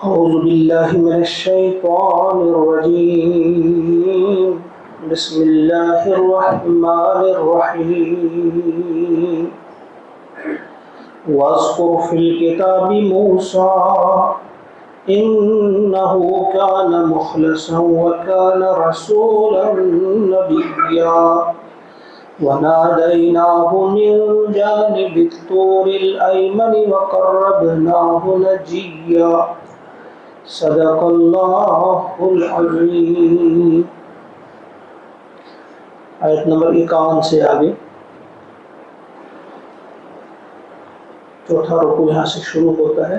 أعوذ بالله من الشيطان الرجيم بسم الله الرحمن الرحيم واذكر في الكتاب موسى إنه كان مخلصا وكان رسولا نبيا وناديناه من جانب الطور الأيمن وقربناه نجيا صدق اللہ العظیم۔ آیت نمبر 51 سے آگے چوتھا رکوع یہاں سے شروع ہوتا ہے۔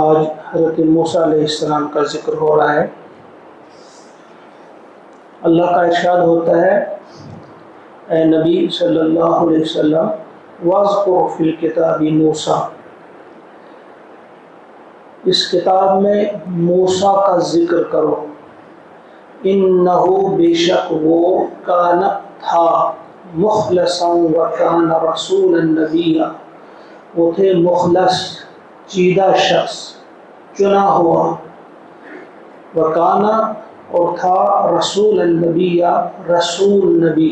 آج حضرت موسیٰ علیہ السلام کا ذکر ہو رہا ہے۔ اللہ کا ارشاد ہوتا ہے، اے نبی صلی اللہ علیہ وسلم، واذکر فی الکتاب موسیٰ، اس کتاب میں موسیٰ کا ذکر کرو۔ انہو بے شک وہ کان تھا مخلصا وکان رسولا نبیا، وہ تھے مخلص چیدہ شخص چنا ہوا، وکان اور تھا رسول النبیہ رسول نبی۔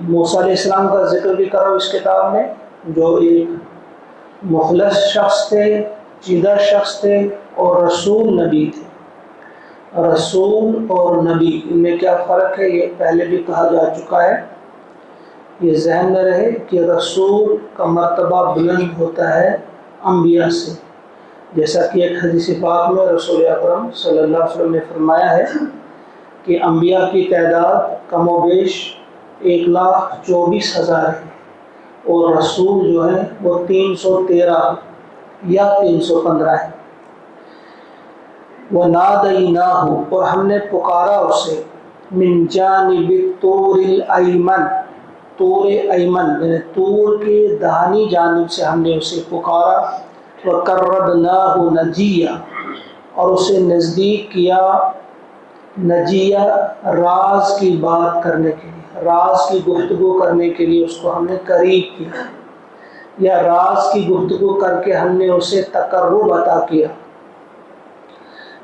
موسیٰ علیہ السلام کا ذکر بھی کرو اس کتاب میں، جو ایک مخلص شخص تھے، چیدہ شخص تھے اور رسول نبی تھے۔ رسول اور نبی ان میں کیا فرق ہے، یہ پہلے بھی کہا جا چکا ہے۔ یہ ذہن میں رہے کہ رسول کا مرتبہ بلند ہوتا ہے انبیاء سے، جیسا کہ ایک حدیث پاک میں رسول اکرم صلی اللہ علیہ وسلم نے فرمایا ہے کہ انبیاء کی تعداد کم و بیش 1,24,000 ہے، اور رسول جو ہے وہ 313 یا 315 ہے۔ وَنَادَيْنَاهُ، اور ہم نے پکارا اسے، مِن جانب الطور الایمن، طور ایمن یعنی طور کے داہنی جانب سے ہم نے اسے پکارا، وَقَرَّبْنَاهُ نَجِيًّا، اور اسے نزدیک کیا، نجیہ راز کی بات کرنے کے لیے، راز کی گفتگو کرنے کے لیے اس کو ہم نے قریب کیا، یا راز کی گفتگو کر کے ہم نے اسے تقرب عطا کیا۔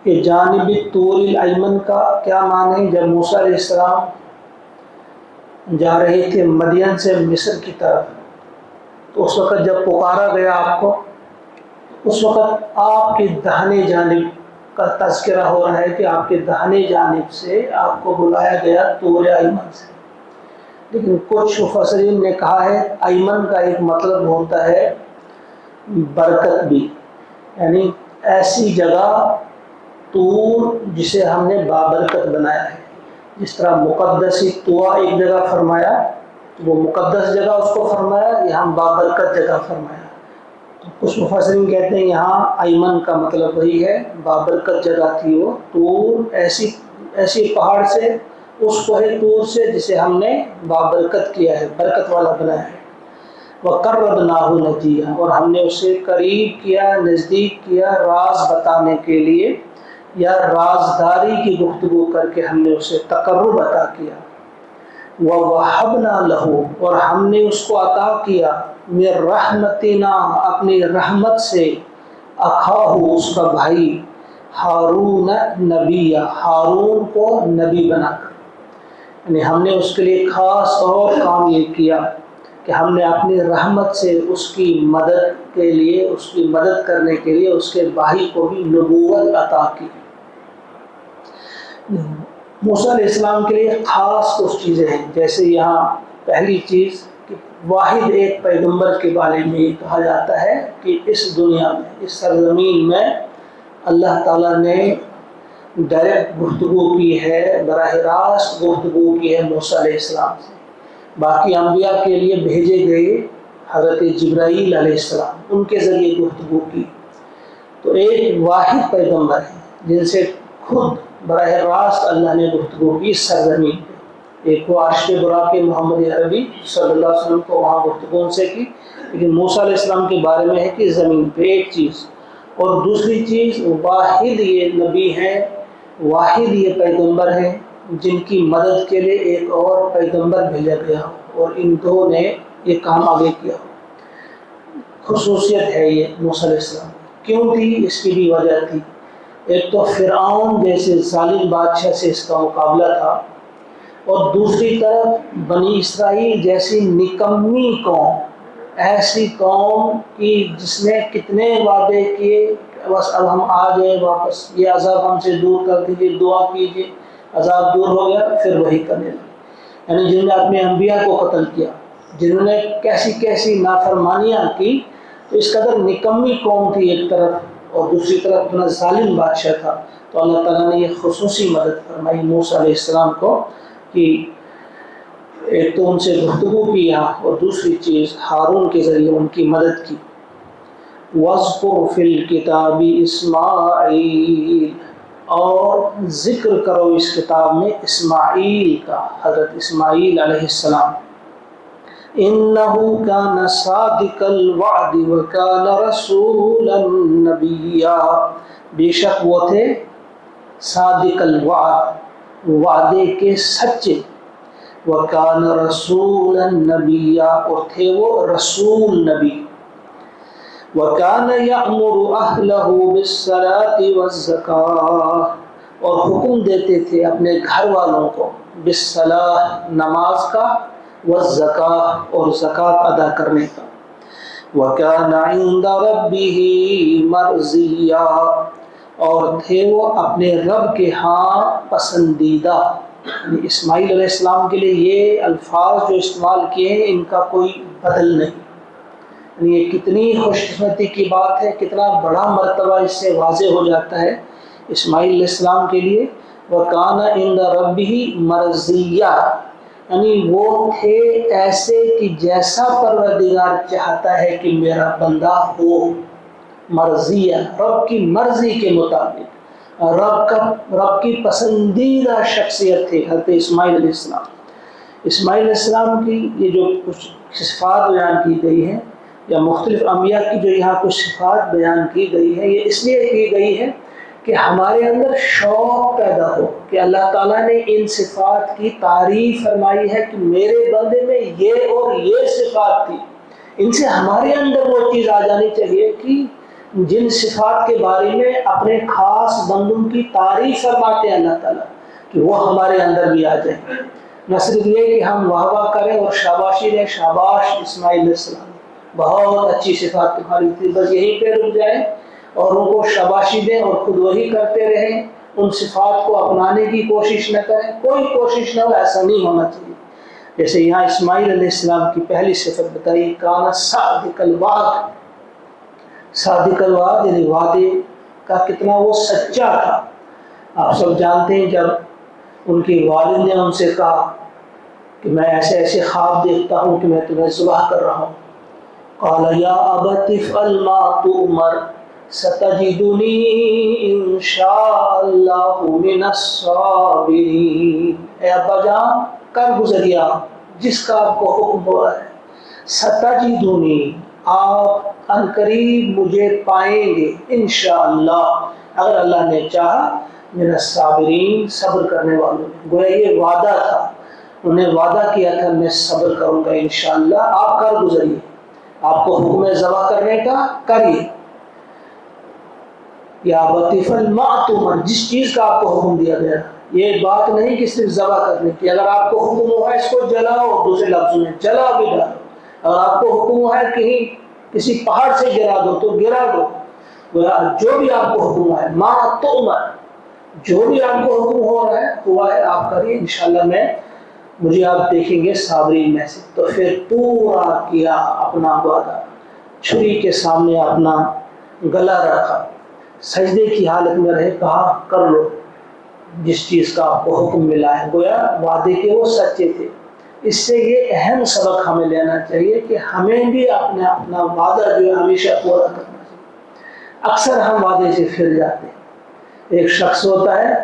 کہ جانب طور الایمن کا کیا معنی ہے؟ جب موسیٰ علیہ السلام جا رہے تھے مدین سے مصر کی طرف، تو اس وقت جب پکارا گیا آپ کو، اس وقت آپ کے داہنے جانب کا تذکرہ ہو رہا ہے کہ آپ کے داہنے جانب سے آپ کو بلایا گیا طور ایمن سے۔ لیکن کچھ مفسرین نے کہا ہے ایمن کا ایک مطلب ہوتا ہے برکت بھی، یعنی ایسی جگہ طور جسے ہم نے بابرکت بنایا ہے۔ جس طرح مقدسی طوا ایک جگہ فرمایا، وہ مقدس جگہ اس کو فرمایا، یہاں بابرکت جگہ فرمایا۔ تو کچھ مفسرین کہتے ہیں یہاں ایمن کا مطلب وہی ہے، بابرکت جگہ تھی وہ طور، ایسی پہاڑ سے، اس کوہ طور سے جسے ہم نے بابرکت کیا ہے، برکت والا بنایا ہے۔ وَقَرَّبْنَاهُ نَجِيًّا، اور ہم نے اسے قریب کیا، نزدیک کیا، راز بتانے کے لیے یا رازداری کی گفتگو کر کے ہم نے اسے تقرب عطا کیا۔ وَوَهَبْنَا لَهُ، اور ہم نے اس کو عطا کیا، مِن رَحْمَتِنَا، اپنی رحمت سے، اَخَاهُ، اس کا بھائی، ہارون نبیہ، ہارون کو نبی بنا کر، یعنی ہم نے اس کے لیے خاص اور کام یہ کیا کہ ہم نے اپنی رحمت سے اس کی مدد کے لیے، اس کی مدد کرنے کے لیے اس کے بھائی کو بھی نبوت عطا کی۔ موسیٰ علیہ السلام کے لیے خاص کچھ چیزیں ہیں، جیسے یہاں پہلی چیز کہ واحد ایک پیغمبر کے بارے میں یہ کہا جاتا ہے کہ اس دنیا میں، اس سرزمین میں اللہ تعالیٰ نے ڈائریکٹ گفتگو کی ہے، براہ راست گفتگو کی ہے موسیٰ علیہ السلام سے۔ باقی انبیاء کے لیے بھیجے گئے حضرت جبرائیل علیہ السلام، ان کے ذریعے گفتگو کی۔ تو ایک واحد پیغمبر ہے جن سے خود براہ راست اللہ نے گفتگو کی اس سرزمین پہ۔ ایک وہ عرش براق محمد عربی صلی اللہ علیہ وسلم کو وہاں گفتگو ان سے کی، لیکن موسیٰ علیہ السلام کے بارے میں ہے کہ زمین پہ ایک چیز، اور دوسری چیز واحد یہ نبی ہیں، واحد یہ پیغمبر ہیں جن کی مدد کے لیے ایک اور پیغمبر بھیجا گیا ہو، اور ان دو نے یہ کام آگے کیا ہو۔ خصوصیت ہے یہ موسیٰ علیہ السلام۔ کیوں تھی؟ اس کی بھی وجہ تھی۔ ایک تو فرعون جیسے ظالم بادشاہ سے اس کا مقابلہ تھا، اور دوسری طرف بنی اسرائیل جیسی نکمی قوم، ایسی قوم کی جس نے کتنے وعدے کیے، بس اب ہم آ گئے واپس، یہ عذاب ہم سے دور کر دیجیے، دعا کیجیے، عذاب دور ہو گیا، پھر وہی کرنے لگے۔ یعنی جنہوں نے اپنے انبیاء کو قتل کیا، جنہوں نے کیسی کیسی نافرمانیاں کی، تو اس قدر نکمی قوم تھی ایک طرف، اور دوسری طرف اتنا ظالم بادشاہ تھا۔ تو اللہ تعالیٰ نے یہ خصوصی مدد فرمائی موسیٰ علیہ السلام کو، کہ ایک تو ان سے گفتگو کیا، اور دوسری چیز ہارون کے ذریعے ان کی مدد کی۔ وَاذْكُرْ فِي الْكِتَابِ اسماعیل، اور ذکر کرو اس کتاب میں اسماعیل کا، حضرت اسماعیل علیہ السلام۔ إِنَّهُ كَانَ صَادِقَ الْوَعْدِ وَكَانَ رَسُولًا نَبِيًّا، بے شک وہ تھے صادق الوعد، وعدے کے سچے، وَكَانَ رَسُولًا نَبِيًّا، اور تھے وہ رسول نبی، وَكَانَ يَأْمُرُ أَهْلَهُ بِالصَّلَاةِ وَالزَّكَاةِ، اور حکم دیتے تھے اپنے گھر والوں کو بالصلاۃ، نماز کا، والزکاۃ، اور زکوٰۃ ادا کرنے کا، وَكَانَ عِندَ رَبِّهِ مَرْضِيًّا، اور تھے وہ اپنے رب کے ہاں پسندیدہ۔ یعنی اسماعیل علیہ السلام کے لیے یہ الفاظ جو استعمال کیے ہیں ان کا کوئی بدل نہیں۔ یعنی یہ کتنی خوش قسمتی کی بات ہے، کتنا بڑا مرتبہ اس سے واضح ہو جاتا ہے اسماعیل علیہ السلام کے لیے۔ وَكَانَ عِندَ رَبِّهِ مَرْضِيًّا، یعنی وہ تھے ایسے کہ جیسا پروردگار چاہتا ہے کہ میرا بندہ ہو، مرضیہ، رب کی مرضی کے مطابق، رب کی پسندیدہ شخصیت تھی حضرت اسماعیل علیہ السلام۔ اسماعیل علیہ السلام کی یہ جو کچھ صفات بیان کی گئی ہیں، یا مختلف انبیاء کی جو یہاں کچھ صفات بیان کی گئی ہے، یہ اس لیے کی گئی ہے کہ ہمارے اندر شوق پیدا ہو کہ اللہ تعالیٰ نے ان صفات کی تعریف فرمائی ہے کہ میرے بندے میں یہ اور یہ صفات تھی، ان سے ہمارے اندر وہ چیز آ جانی چاہیے کہ جن صفات کے بارے میں اپنے خاص بندوں کی تعریف فرماتے ہیں اللہ تعالیٰ، کہ وہ ہمارے اندر بھی آ جائیں۔ نہ صرف یہ کہ ہم واہ واہ کریں اور شاباشی دیں، شاباش اسماعیل علیہ السلام، بہت اچھی صفات تمہاری تھی، بس یہیں پہ رک جائیں اور ان کو شاباشی دیں اور خود وہی کرتے رہیں، ان صفات کو اپنانے کی کوشش نہ کریں، کوئی کوشش نہ ہو، ایسا نہیں ہونا چاہیے۔ جیسے یہاں اسماعیل علیہ السلام کی پہلی صفت بتائی، کانا صادق الوعد، صادق الوعد یعنی وعدے کا کتنا وہ سچا تھا۔ آپ سب جانتے ہیں جب ان کی والد نے ان سے کہا کہ میں ایسے ایسے خواب دیکھتا ہوں کہ میں تمہیں ذبح کر رہا ہوں، قال یا ابت افعل ما تؤمر ستجدنی ان شاء اللہ من الصابرین، اے ابا جان کر گزریا جس کا آپ کو حکم ہو رہا ہے، ستجدنی آپ انقریب مجھے پائیں گے، انشاءاللہ اگر اللہ نے چاہا، من الصابرین صبر کرنے والوں میں۔ گویا یہ وعدہ تھا، انہوں نے وعدہ کیا تھا میں صبر کروں گا انشاءاللہ، آپ کر گزریے، آپ کو حکم ذبح کرنے کا کریے، یا بطیفل ما تؤمر، جس چیز کا آپ کو حکم دیا گیا۔ یہ بات نہیں کہ صرف ذبح کرنے کی، اگر آپ کو حکم ہوا ہے اس کو جلاؤ، دوسرے لفظوں میں جلا بھی ڈالو، اگر آپ کو حکم ہوا ہے کہیں کسی پہاڑ سے گرا دو تو گرا دو، جو بھی آپ کو حکم ہوا ہے، ما تؤمر، جو بھی آپ کو حکم ہوا ہے آپ کریے، انشاءاللہ مجھے آپ دیکھیں گے صابرین میں سے۔ تو پھر پورا کیا اپنا وعدہ، چھری کے سامنے اپنا گلا رکھا، سجدے کی حالت میں رہے، کہا کر لو جس چیز کا آپ کو حکم ملا ہے۔ گویا وعدے کے وہ سچے تھے۔ اس سے یہ اہم سبق ہمیں لینا چاہیے کہ ہمیں بھی اپنا وعدہ جو ہے ہمیشہ پورا کرنا چاہیے۔ اکثر ہم وعدے سے پھر جاتے ہیں۔ ایک شخص ہوتا ہے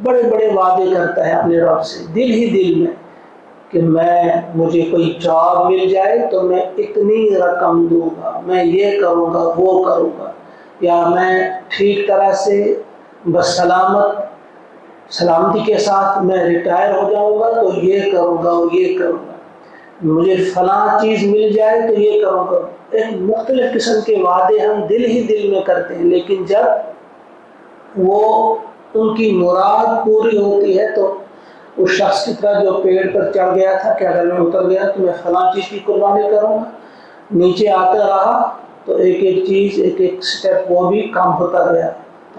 بڑے بڑے وعدے کرتا ہے اپنے رب سے دل ہی دل میں کہ مجھے کوئی جاب مل جائے تو میں اتنی رقم دوں گا، میں یہ کروں گا، وہ کروں گا، یا میں ٹھیک طرح سے بس سلامتی کے ساتھ میں ریٹائر ہو جاؤں گا تو یہ کروں گا، وہ یہ کروں گا۔ مجھے فلاں چیز مل جائے تو یہ کروں گا. ایک مختلف قسم کے وعدے ہم دل ہی دل میں کرتے ہیں، لیکن جب وہ ان کی مراد پوری ہوتی ہے تو اس شخص کی طرح جو پیڑ پر چڑھ گیا تھا کہ اگر میں اتر گیا تو میں فلاں چیز کی قربانی کروں گا، نیچے آتا رہا تو ایک ایک چیز ایک ایک سٹیپ وہ بھی کم ہوتا گیا،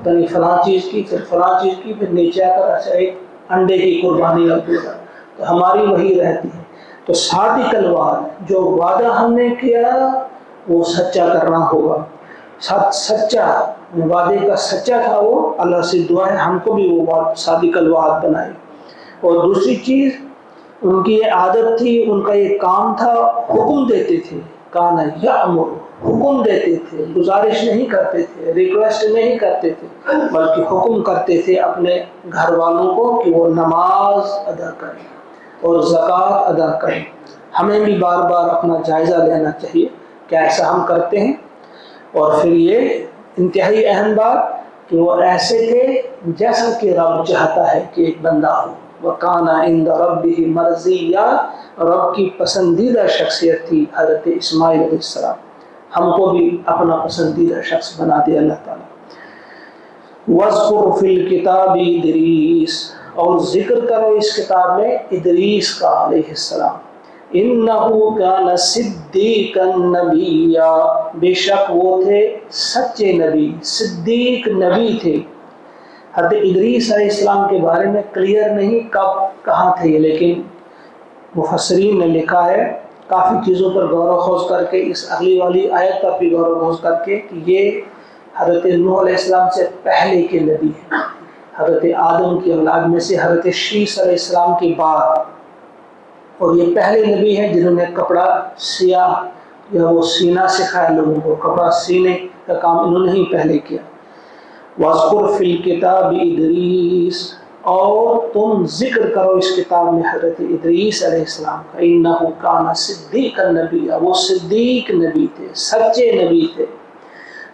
یعنی فلاں چیز کی پھر فلاں چیز کی، پھر نیچے آ کر ایسا ایک انڈے کی قربانی اب دے گا. تو ہماری وہی رہتی ہے. تو صادق الوعد، جو وعدہ ہم نے کیا وہ سچا کرنا ہوگا. سچا وعدے کا سچا تھا وہ. اللہ سے دعا ہے ہم کو بھی وہ صادق الوعد بنائے. اور دوسری چیز ان کی یہ عادت تھی، ان کا یہ کام تھا، حکم دیتے تھے. کان یامر، حکم دیتے تھے، گزارش نہیں کرتے تھے، ریکویسٹ نہیں کرتے تھے، بلکہ حکم کرتے تھے اپنے گھر والوں کو کہ وہ نماز ادا کریں اور زکوٰۃ ادا کریں. ہمیں بھی بار بار اپنا جائزہ لینا چاہیے کہ ایسا ہم کرتے ہیں. اور پھر یہ انتہائی اہم بات کہ وہ ایسے تھے جیسا کہ رب چاہتا ہے کہ ایک بندہ ہو. وَكَانَ عِنْدَ رَبِّهِ مَرْضِيًّا، رب کی پسندیدہ شخصیت تھی حضرت اسماعیل علیہ السلام. ہم کو بھی اپنا پسندیدہ شخص بنا دے اللہ تعالیٰ. وَاذْكُرْ فِي الْكِتَابِ إِدْرِيسَ، اور ذکر کرو اس کتاب میں ادریس کا علیہ السلام. إِنَّهُ كَانَ صِدِّيقًا نَبِيًّا، بے شک وہ تھے سچے نبی، صدیق نبی تھے. حضرت ادریس علیہ السلام کے بارے میں کلیئر نہیں کب کہاں تھے یہ، لیکن مفسرین نے لکھا ہے کافی چیزوں پر غور و خوض کر کے، اس اگلی والی آیت پر بھی غور و خوض کر کے، کہ یہ حضرت نوح علیہ السلام سے پہلے کے نبی ہیں. حضرت آدم کی اولاد میں سے حضرت شیس علیہ السلام کے بعد، اور یہ پہلے نبی ہیں جنہوں نے کپڑا سیاہ یا وہ سینا سکھایا لوگوں کو. کپڑا سینے کا کام انہوں نے ہی پہلے کیا. وَاذْكُرْ فِي الْكِتَابِ إِدْرِيسَ، اور تم ذکر کرو اس کتاب میں حضرت ادریس علیہ السلام کا. إِنَّهُ كَانَ صِدِّيقًا نَبِيًّا، وہ صدیق نبی تھے، سچے نبی تھے.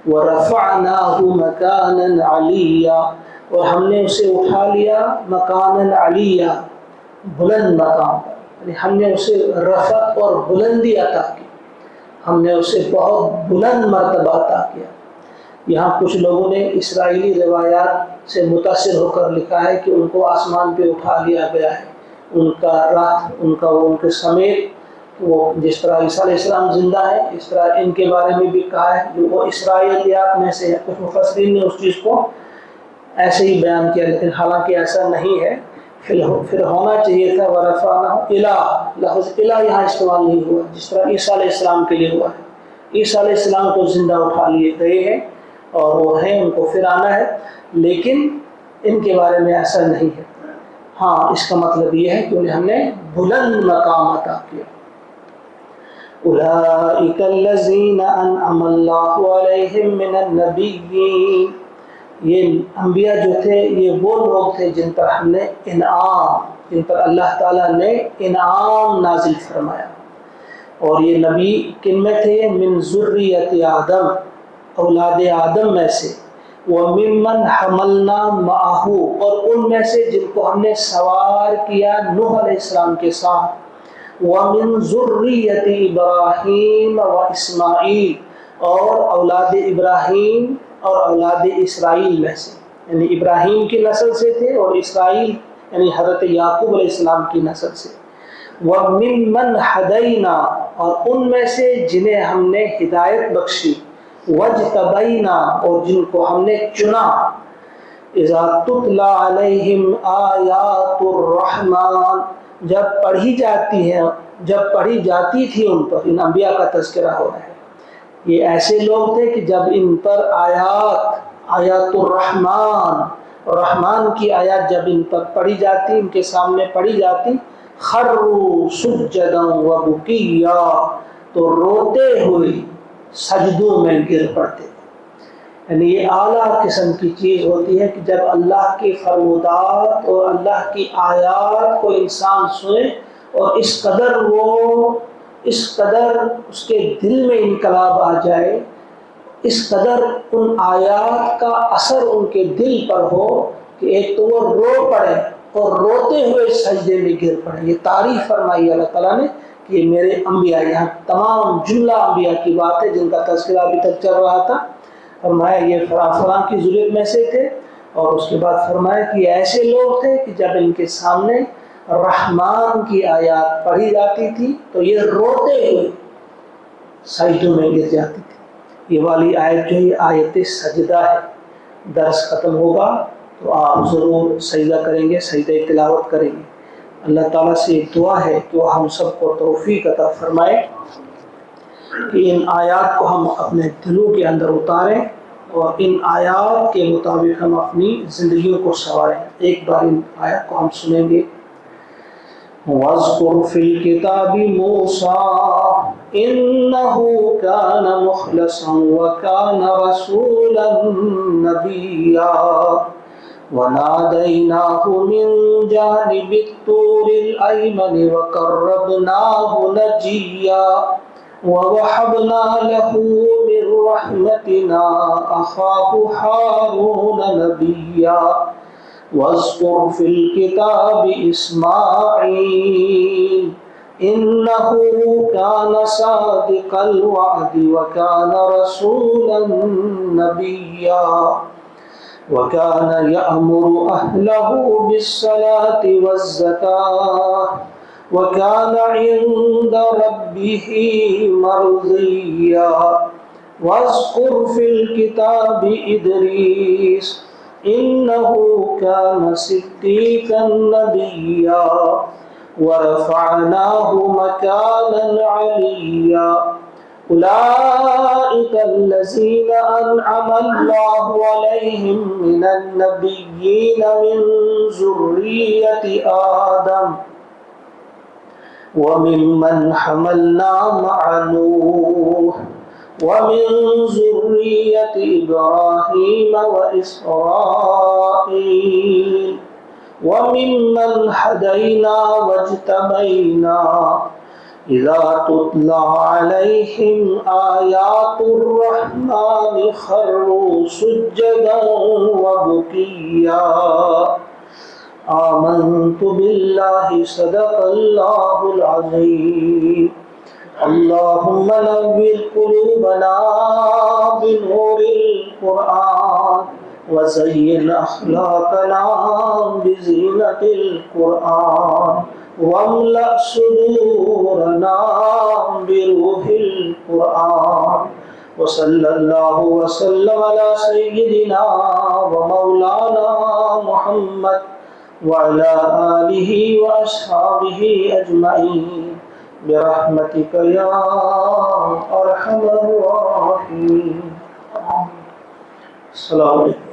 وَرَفَعْنَاهُ مَكَانًا عَلِيًّا، اور ہم نے اسے اٹھا لیا مکانا علیہ، بلند مقام پر. یعنی ہم نے اسے رفعت اور بلندی عطا کی، ہم نے اسے بہت بلند مرتبہ عطا کیا. یہاں کچھ لوگوں نے اسرائیلی روایات سے متاثر ہو کر لکھا ہے کہ ان کو آسمان پہ اٹھا لیا گیا ہے، ان کا راتھ ان کے سمیت، وہ جس طرح عیسیٰ علیہ السلام زندہ ہے اس طرح ان کے بارے میں بھی کہا ہے، جو وہ اسرائیلیات میں سے ہے. کچھ مفسرین نے اس چیز کو ایسے ہی بیان کیا، لیکن حالانکہ ایسا نہیں ہے. پھر ہونا چاہیے تھا وَرَفَعْنَاهُ إِلَىٰ، لفظ الہ یہاں استعمال نہیں ہوا جس طرح عیسیٰ علیہ السلام کے لیے ہوا ہے. عیسیٰ علیہ السلام کو زندہ اٹھا لیے گئے ہیں اور وہ ہیں، ان کو پھر آنا ہے، لیکن ان کے بارے میں ایسا نہیں ہے. ہاں اس کا مطلب یہ ہے کہ انہیں ہم نے بلند مقام عطا کیا. أُولَٰئِكَ الَّذِينَ أَنْعَمَ اللَّهُ عَلَيْهِم مِّنَ النَّبِيِّينَ، یہ انبیاء جو تھے یہ وہ لوگ تھے جن پر ہم نے انعام، جن پر اللہ تعالیٰ نے انعام نازل فرمایا. اور یہ نبی کن میں تھے؟ من ذریت آدم، اولاد آدم میں سے. وَمِمَّنْ حَمَلْنَا مَعَهُ، اور ان میں سے جن کو ہم نے سوار کیا نوح علیہ السلام کے ساتھ. وَمِن ذُرِّيَّةِ إِبْرَاهِيمَ وَإِسْمَاعِيلَ، اور اولاد ابراہیم اور اولاد اسرائیل میں سے، یعنی ابراہیم کی نسل سے تھے اور اسرائیل یعنی حضرت یعقوب علیہ السلام کی نسل سے. وَمِمَّنْ هَدَيْنَا، اور ان میں سے جنہیں ہم نے ہدایت بخشی. وَاجْتَبَيْنَا، اور جن کو ہم نے چنا. إِذَا تُتْلَى عَلَيْهِمْ آيَاتُ الرَّحْمَنِ، جب پڑھی جاتی تھی ان پر، ان انبیاء کا تذکرہ ہو رہا ہے. یہ ایسے لوگ تھے کہ جب ان پر آیات الرحمن، رحمان کی آیات جب ان پر پڑھی جاتی، ان کے سامنے پڑھی جاتی، خروا سجدا وبکیا، تو روتے ہوئے سجدوں میں گر پڑتے. یعنی یہ اعلیٰ قسم کی چیز ہوتی ہے کہ جب اللہ کی فرمودات اور اللہ کی آیات کو انسان سنے اور اس قدر اس کے دل میں انقلاب آ جائے، اس قدر ان آیات کا اثر ان کے دل پر ہو کہ ایک تو وہ رو پڑے اور روتے ہوئے سجدے میں گر پڑے. یہ تعریف فرمائی اللہ تعالیٰ نے کہ میرے انبیاء، یہاں تمام جملہ انبیاء کی بات ہے جن کا تذکرہ ابھی تک چل رہا تھا. فرمایا یہ فلاں کی ضرورت میں سے تھے، اور اس کے بعد فرمایا کہ ایسے لوگ تھے کہ جب ان کے سامنے رحمان کی آیات پڑھی جاتی تھی تو یہ روتے ہوئے سجدوں میں گر جاتی تھی. یہ والی آیت جو ہے آیت سجدہ ہے. درس ختم ہوگا تو آپ ضرور سجدہ کریں گے، سجدہ تلاوت کریں گے. اللہ تعالیٰ سے ایک دعا ہے کہ وہ ہم سب کو توفیق عطا فرمائے کہ ان آیات کو ہم اپنے دلوں کے اندر اتاریں اور ان آیات کے مطابق ہم اپنی زندگیوں کو سنواریں. ایک بار ان آیات کو ہم سنیں گے. وَاذْكُرْ فِي الْكِتَابِ مُوسَىٰ إِنَّهُ كَانَ مُخْلَصًا وَكَانَ رَسُولًا نَبِيًّا وَنَادَيْنَاهُ مِن جَانِبِ الطُّورِ الْأَيْمَنِ وَقَرَّبْنَاهُ نَجِيًّا وَوَهَبْنَا لَهُ مِن رَّحْمَتِنَا أَخَاهُ هَارُونَ نَبِيًّا. وَاذْكُرْ فِي الْكِتَابِ إِسْمَاعِيلَ إِنَّهُ كَانَ صَادِقَ الْوَعْدِ وَكَانَ رَسُولًا نَبِيًّا وَكَانَ يَأْمُرُ أَهْلَهُ بِالصَّلَاةِ وَالزَّكَاةِ وَكَانَ عِندَ رَبِّهِ مَرْضِيًّا. وَاذْكُرْ فِي الْكِتَابِ إِدْرِيسَ إِنَّهُ كَانَ صِدِّيقًا نَبِيًّا وَرَفَعْنَاهُ مَكَانًا عَلِيًّا. أُولَٰئِكَ الَّذِينَ أَنْعَمَ اللَّهُ عَلَيْهِم مِّنَ النَّبِيِّينَ مِن ذُرِّيَّةِ آدَمَ وَمِمَّنْ حَمَلْنَا مَعَ نُوحٍ وَمِن ذُرِّيَّةِ إِبْرَاهِيمَ وَإِسْرَائِيلَ وَمِمَّنْ هَدَيْنَا وَاجْتَبَيْنَا إِذَا تُتْلَىٰ عَلَيْهِمْ آيَاتُ الرَّحْمَٰنِ خَرُّوا سُجَّدًا وَبُكِيًّا. آمنت باللہ صدق اللہ العظیم. اللہم نوّر قلوبنا بنور القرآن وزین اخلاقنا بزینت القرآن واملأ صدورنا بروح القرآن. وصلی اللہ وسلم علی سیدنا ومولانا محمد وعلى آلہ وأصحابہ اجمعین برحمتک یا ارحم الراحمین. السلام علیکم.